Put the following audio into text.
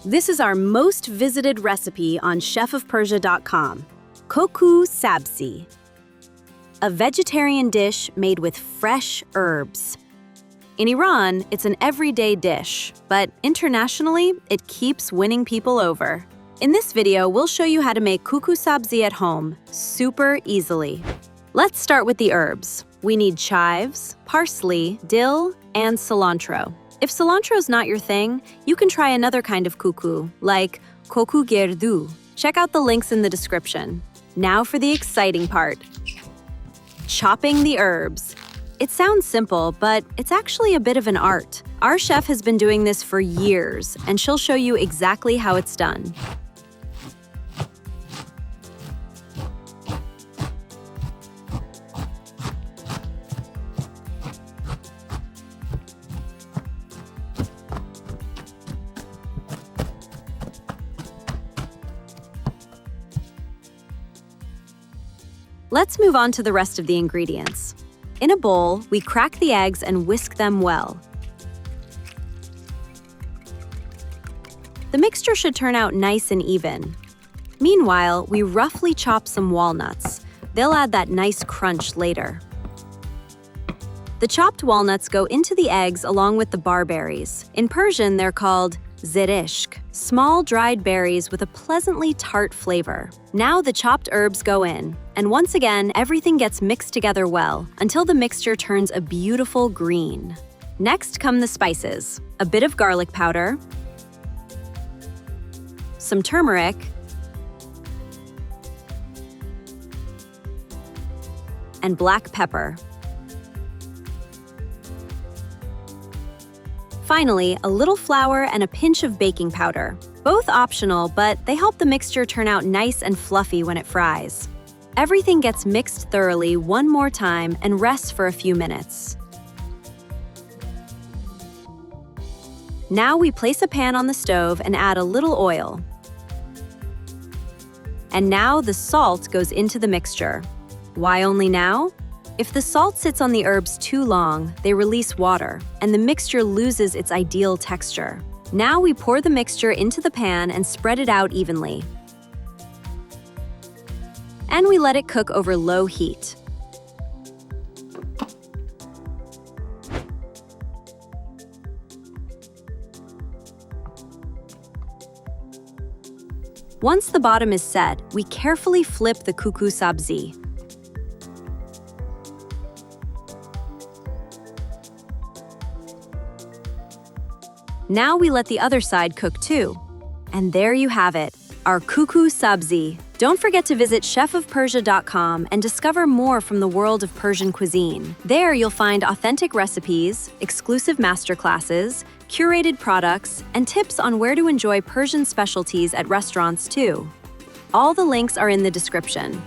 This is our most visited recipe on chefofpersia.com. Kuku Sabzi, a vegetarian dish made with fresh herbs. In Iran, it's an everyday dish, but internationally, it keeps winning people over. In this video, we'll show you how to make kuku sabzi at home, super easily. Let's start with the herbs. We need chives, parsley, dill, and cilantro. If cilantro's not your thing, you can try another kind of kuku, like kuku gerdu. Check out the links in the description. Now for the exciting part. Chopping the herbs. It sounds simple, but it's actually a bit of an art. Our chef has been doing this for years, and she'll show you exactly how it's done. Let's move on to the rest of the ingredients. In a bowl, we crack the eggs and whisk them well. The mixture should turn out nice and even. Meanwhile, we roughly chop some walnuts. They'll add that nice crunch later. The chopped walnuts go into the eggs along with the barberries. In Persian, they're called zereshk, small dried berries with a pleasantly tart flavor. Now the chopped herbs go in, and once again, everything gets mixed together well until the mixture turns a beautiful green. Next come the spices: a bit of garlic powder, some turmeric, and black pepper. Finally, a little flour and a pinch of baking powder. Both optional, but they help the mixture turn out nice and fluffy when it fries. Everything gets mixed thoroughly one more time and rests for a few minutes. Now we place a pan on the stove and add a little oil. And now the salt goes into the mixture. Why only now? If the salt sits on the herbs too long, they release water, and the mixture loses its ideal texture. Now we pour the mixture into the pan and spread it out evenly. And we let it cook over low heat. Once the bottom is set, we carefully flip the kuku sabzi. Now we let the other side cook too. And there you have it, our kuku sabzi. Don't forget to visit chefofpersia.com and discover more from the world of Persian cuisine. There you'll find authentic recipes, exclusive masterclasses, curated products, and tips on where to enjoy Persian specialties at restaurants too. All the links are in the description.